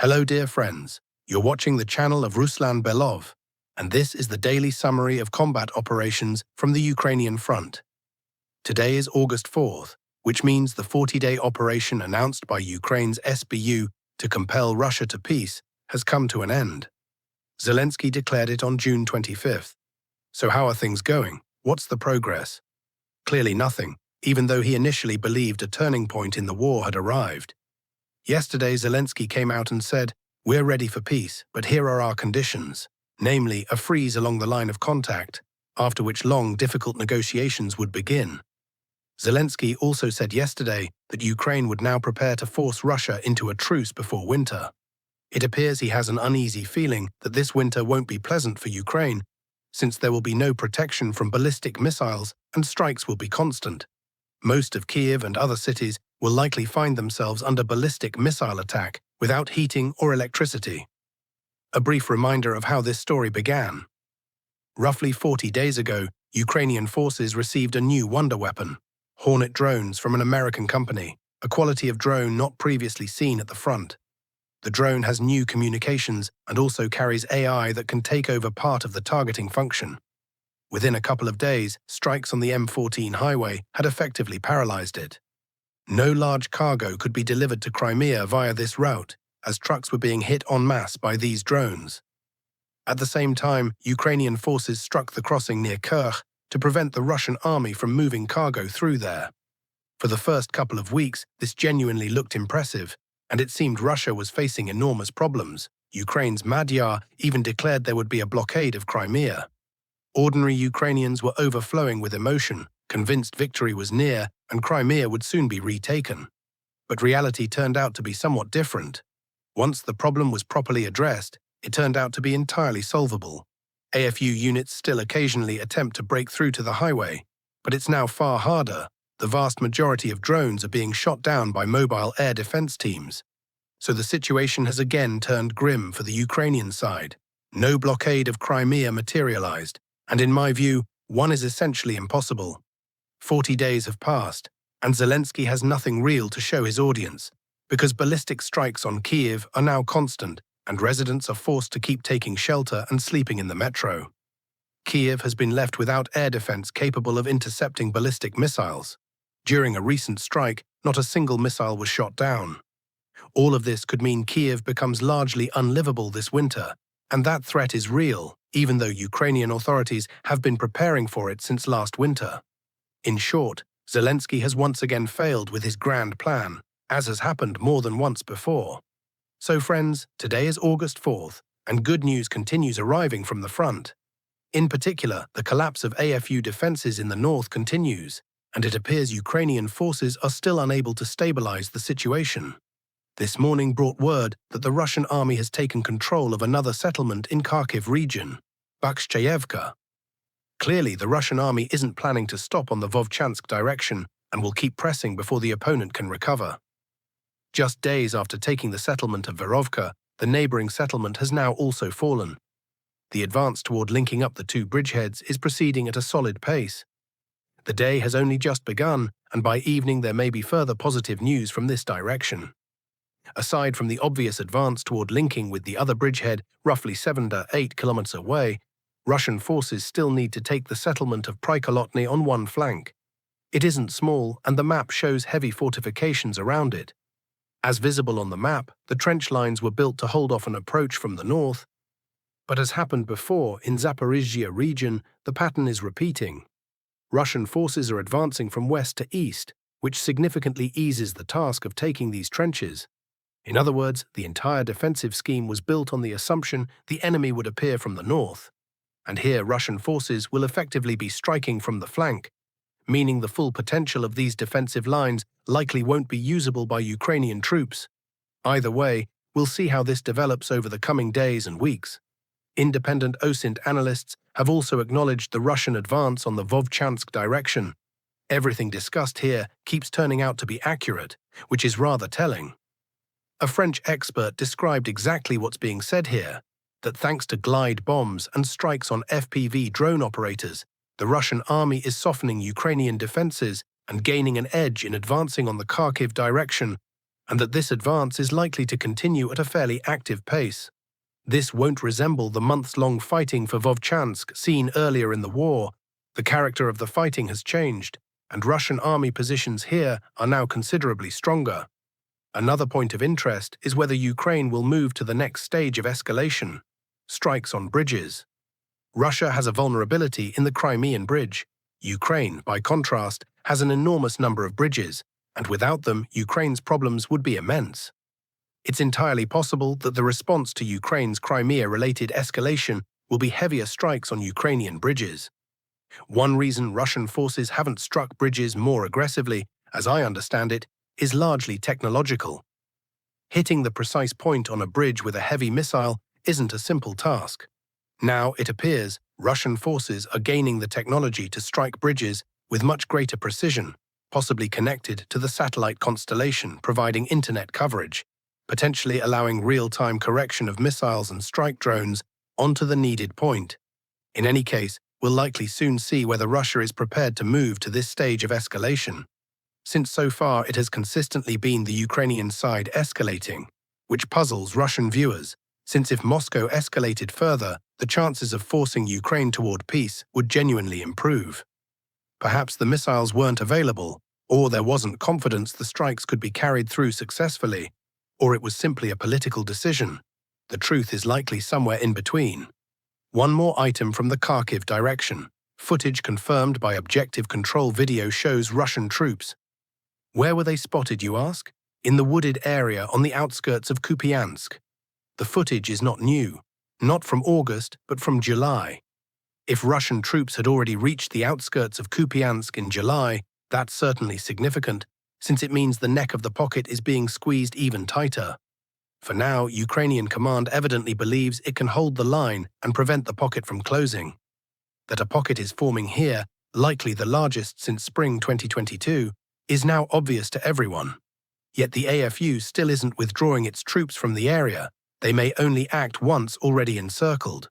Hello, dear friends. You're watching the channel of Ruslan Belov, and this is the daily summary of combat operations from the Ukrainian front. Today is August 4th, which means the 40-day operation announced by Ukraine's SBU to compel Russia to peace has come to an end. Zelensky declared it on June 25th. So how are things going? What's the progress? Clearly nothing, even though he initially believed a turning point in the war had arrived. Yesterday, Zelensky came out and said, "We're ready for peace, but here are our conditions," namely a freeze along the line of contact, after which long, difficult negotiations would begin. Zelensky also said yesterday that Ukraine would now prepare to force Russia into a truce before winter. It appears he has an uneasy feeling that this winter won't be pleasant for Ukraine, since there will be no protection from ballistic missiles and strikes will be constant. Most of Kiev and other cities will likely find themselves under ballistic missile attack without heating or electricity. A brief reminder of how this story began. Roughly 40 days ago, Ukrainian forces received a new wonder weapon, Hornet drones from an American company, a quality of drone not previously seen at the front. The drone has new communications and also carries AI that can take over part of the targeting function. Within a couple of days, strikes on the M14 highway had effectively paralyzed it. No large cargo could be delivered to Crimea via this route, as trucks were being hit en masse by these drones. At the same time, Ukrainian forces struck the crossing near Kharkiv to prevent the Russian army from moving cargo through there. For the first couple of weeks, this genuinely looked impressive, and it seemed Russia was facing enormous problems. Ukraine's Magyar even declared there would be a blockade of Crimea. Ordinary Ukrainians were overflowing with emotion, convinced victory was near and Crimea would soon be retaken. But reality turned out to be somewhat different. Once the problem was properly addressed, it turned out to be entirely solvable. AFU units still occasionally attempt to break through to the highway, but it's now far harder. The vast majority of drones are being shot down by mobile air defense teams. So the situation has again turned grim for the Ukrainian side. No blockade of Crimea materialized, and in my view, one is essentially impossible. 40 days have passed, and Zelensky has nothing real to show his audience, because ballistic strikes on Kiev are now constant, and residents are forced to keep taking shelter and sleeping in the metro. Kiev has been left without air defense capable of intercepting ballistic missiles. During a recent strike, not a single missile was shot down. All of this could mean Kiev becomes largely unlivable this winter, and that threat is real, even though Ukrainian authorities have been preparing for it since last winter. In short, Zelensky has once again failed with his grand plan, as has happened more than once before. So friends, today is August 4th, and good news continues arriving from the front. In particular, the collapse of AFU defenses in the north continues, and it appears Ukrainian forces are still unable to stabilize the situation. This morning brought word that the Russian army has taken control of another settlement in Kharkiv region, Bakhchayevka. Clearly, the Russian army isn't planning to stop on the Vovchansk direction and will keep pressing before the opponent can recover. Just days after taking the settlement of Verovka, the neighboring settlement has now also fallen. The advance toward linking up the two bridgeheads is proceeding at a solid pace. The day has only just begun, and by evening there may be further positive news from this direction. Aside from the obvious advance toward linking with the other bridgehead, roughly 7 to 8 kilometers away, Russian forces still need to take the settlement of Prikholotny on one flank. It isn't small, and the map shows heavy fortifications around it. As visible on the map, the trench lines were built to hold off an approach from the north. But as happened before in Zaporizhzhia region, the pattern is repeating. Russian forces are advancing from west to east, which significantly eases the task of taking these trenches. In other words, the entire defensive scheme was built on the assumption the enemy would appear from the north. And here Russian forces will effectively be striking from the flank, meaning the full potential of these defensive lines likely won't be usable by Ukrainian troops. Either way, we'll see how this develops over the coming days and weeks. Independent OSINT analysts have also acknowledged the Russian advance on the Vovchansk direction. Everything discussed here keeps turning out to be accurate, which is rather telling. A French expert described exactly what's being said here, that thanks to glide bombs and strikes on FPV drone operators, the Russian army is softening Ukrainian defenses and gaining an edge in advancing on the Kharkiv direction, and that this advance is likely to continue at a fairly active pace. This won't resemble the months-long fighting for Vovchansk seen earlier in the war. The character of the fighting has changed, and Russian army positions here are now considerably stronger. Another point of interest is whether Ukraine will move to the next stage of escalation: strikes on bridges. Russia has a vulnerability in the Crimean bridge. Ukraine, by contrast, has an enormous number of bridges, and without them, Ukraine's problems would be immense. It's entirely possible that the response to Ukraine's Crimea-related escalation will be heavier strikes on Ukrainian bridges. One reason Russian forces haven't struck bridges more aggressively, as I understand it, is largely technological. Hitting the precise point on a bridge with a heavy missile isn't a simple task. Now, it appears, Russian forces are gaining the technology to strike bridges with much greater precision, possibly connected to the satellite constellation providing internet coverage, potentially allowing real-time correction of missiles and strike drones onto the needed point. In any case, we'll likely soon see whether Russia is prepared to move to this stage of escalation, since so far it has consistently been the Ukrainian side escalating, which puzzles Russian viewers, since if Moscow escalated further, the chances of forcing Ukraine toward peace would genuinely improve. Perhaps the missiles weren't available, or there wasn't confidence the strikes could be carried through successfully, or it was simply a political decision. The truth is likely somewhere in between. One more item from the Kharkiv direction. Footage confirmed by objective control video shows Russian troops. Where were they spotted, you ask? In the wooded area on the outskirts of Kupiansk. The footage is not new, not from August, but from July. If Russian troops had already reached the outskirts of Kupiansk in July, that's certainly significant, since it means the neck of the pocket is being squeezed even tighter. For now, Ukrainian command evidently believes it can hold the line and prevent the pocket from closing. That a pocket is forming here, likely the largest since spring 2022, is now obvious to everyone. Yet the AFU still isn't withdrawing its troops from the area. They may only act once already encircled.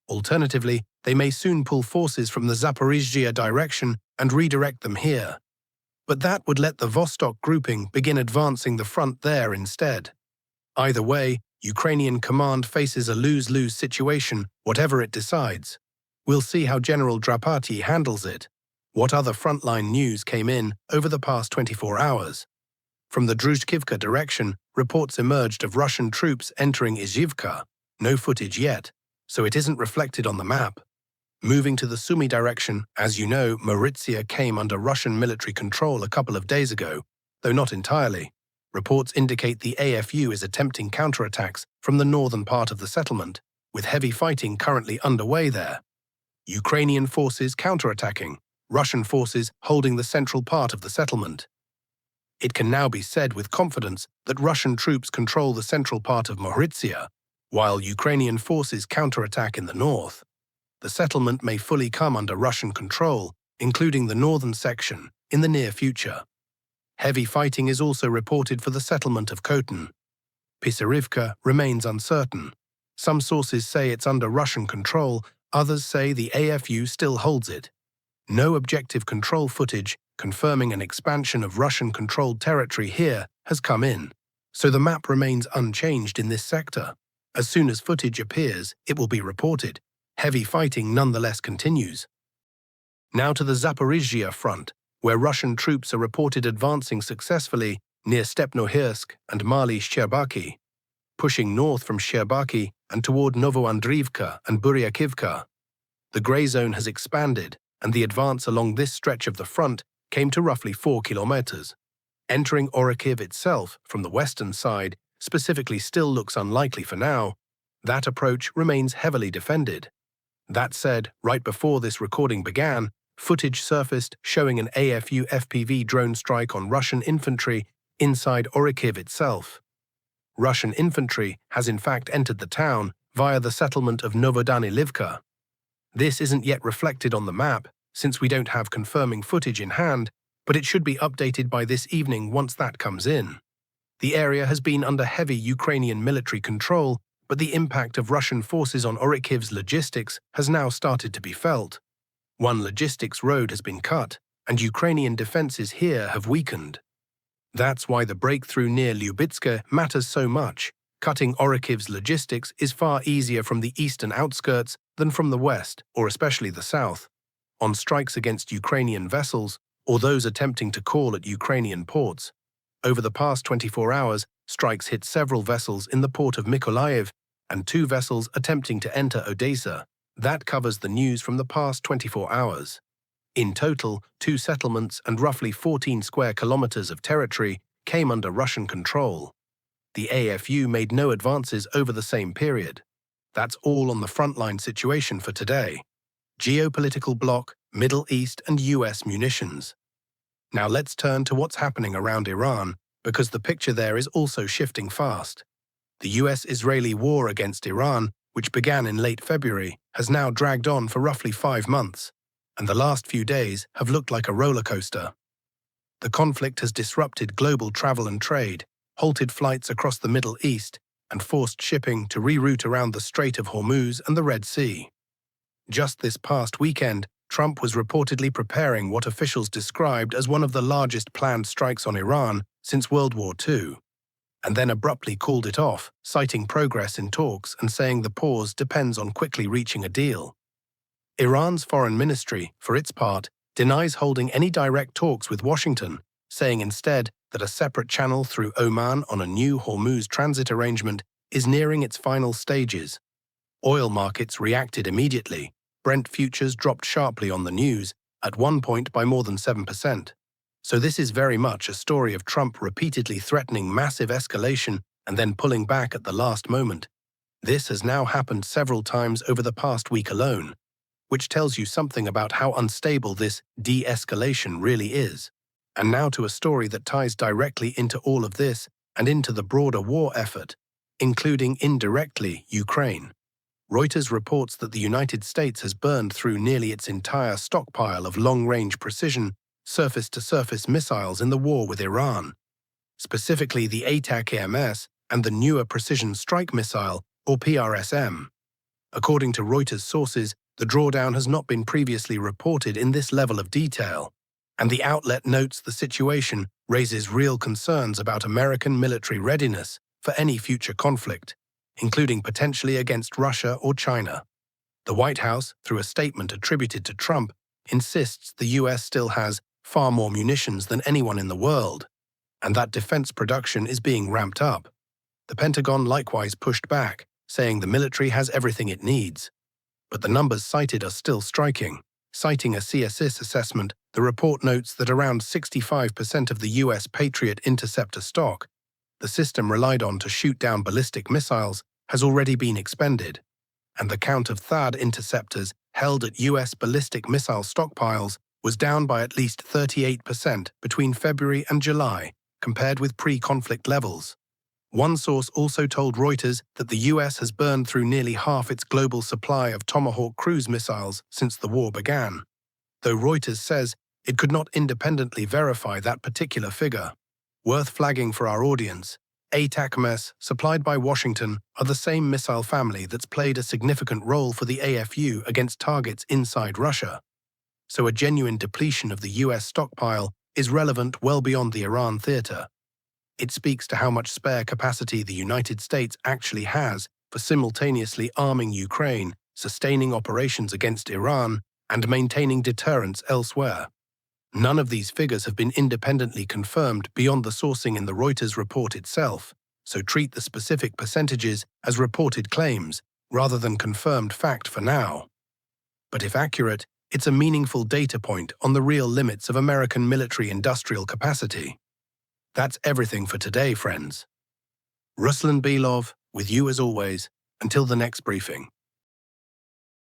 Alternatively, they may soon pull forces from the Zaporizhzhia direction and redirect them here. But that would let the Vostok grouping begin advancing the front there instead. Either way, Ukrainian command faces a lose-lose situation, whatever it decides. We'll see how General Drapati handles it. What other frontline news came in over the past 24 hours? From the Druzhkivka direction, reports emerged of Russian troops entering Izhivka. No footage yet, so it isn't reflected on the map. Moving to the Sumy direction, as you know, Maritsia came under Russian military control a couple of days ago, though not entirely. Reports indicate the AFU is attempting counterattacks from the northern part of the settlement, with heavy fighting currently underway there. Ukrainian forces counterattacking, Russian forces holding the central part of the settlement. It can now be said with confidence that Russian troops control the central part of Maritsia, while Ukrainian forces counterattack in the north. The settlement may fully come under Russian control, including the northern section, in the near future. Heavy fighting is also reported for the settlement of Khotan. Pisarivka remains uncertain. Some sources say it's under Russian control, others say the AFU still holds it. No objective control footage confirming an expansion of Russian-controlled territory here has come in, so the map remains unchanged in this sector. As soon as footage appears, it will be reported. Heavy fighting nonetheless continues. Now to the Zaporizhzhia front, where Russian troops are reported advancing successfully near Stepnohirsk and Mali-Shcherbaki, pushing north from Shcherbaki and toward Novoandriivka and Buryakivka. The grey zone has expanded, and the advance along this stretch of the front came to roughly 4 kilometers. Entering Orikhiv itself from the western side specifically still looks unlikely for now. That approach remains heavily defended. That said, right before this recording began, footage surfaced showing an AFU FPV drone strike on Russian infantry inside Orikhiv itself. Russian infantry has in fact entered the town via the settlement of Novodanilivka. This isn't yet reflected on the map, since we don't have confirming footage in hand, but it should be updated by this evening once that comes in. The area has been under heavy Ukrainian military control, but the impact of Russian forces on Orikhiv's logistics has now started to be felt. One logistics road has been cut, and Ukrainian defenses here have weakened. That's why the breakthrough near Lyubitska matters so much. Cutting Orikhiv's logistics is far easier from the eastern outskirts than from the west, or especially the south. On strikes against Ukrainian vessels, or those attempting to call at Ukrainian ports. Over the past 24 hours, strikes hit several vessels in the port of Mykolaiv and 2 vessels attempting to enter Odessa. That covers the news from the past 24 hours. In total, 2 settlements and roughly 14 square kilometers of territory came under Russian control. The AFU made no advances over the same period. That's all on the frontline situation for today. Geopolitical bloc, Middle East and US munitions. Now let's turn to what's happening around Iran, because the picture there is also shifting fast. The US-Israeli war against Iran, which began in late February, has now dragged on for roughly 5 months, and the last few days have looked like a roller coaster. The conflict has disrupted global travel and trade, halted flights across the Middle East, and forced shipping to reroute around the Strait of Hormuz and the Red Sea. Just this past weekend, Trump was reportedly preparing what officials described as one of the largest planned strikes on Iran since World War II, and then abruptly called it off, citing progress in talks and saying the pause depends on quickly reaching a deal. Iran's foreign ministry, for its part, denies holding any direct talks with Washington, saying instead that a separate channel through Oman on a new Hormuz transit arrangement is nearing its final stages. Oil markets reacted immediately. Brent futures dropped sharply on the news, at one point by more than 7%. So this is very much a story of Trump repeatedly threatening massive escalation and then pulling back at the last moment. This has now happened several times over the past week alone, which tells you something about how unstable this de-escalation really is. And now to a story that ties directly into all of this and into the broader war effort, including indirectly Ukraine. Reuters reports that the United States has burned through nearly its entire stockpile of long-range precision, surface-to-surface missiles in the war with Iran, specifically the ATAK-AMS and the newer Precision Strike Missile, or PRSM. According to Reuters sources, the drawdown has not been previously reported in this level of detail, and the outlet notes the situation raises real concerns about American military readiness for any future conflict, including potentially against Russia or China. The White House, through a statement attributed to Trump, insists the US still has far more munitions than anyone in the world, and that defense production is being ramped up. The Pentagon likewise pushed back, saying the military has everything it needs. But the numbers cited are still striking. Citing a CSIS assessment, the report notes that around 65% of the US Patriot interceptor stock, the system relied on to shoot down ballistic missiles, has already been expended, and the count of THAAD interceptors held at US ballistic missile stockpiles was down by at least 38% between February and July, compared with pre-conflict levels. One source also told Reuters that the US has burned through nearly half its global supply of Tomahawk cruise missiles since the war began, though Reuters says it could not independently verify that particular figure. Worth flagging for our audience, ATACMS, supplied by Washington, are the same missile family that's played a significant role for the AFU against targets inside Russia. So a genuine depletion of the US stockpile is relevant well beyond the Iran theater. It speaks to how much spare capacity the United States actually has for simultaneously arming Ukraine, sustaining operations against Iran, and maintaining deterrence elsewhere. None of these figures have been independently confirmed beyond the sourcing in the Reuters report itself, so treat the specific percentages as reported claims rather than confirmed fact for now. But if accurate, it's a meaningful data point on the real limits of American military-industrial capacity. That's everything for today, friends. Ruslan Belov, with you as always, until the next briefing.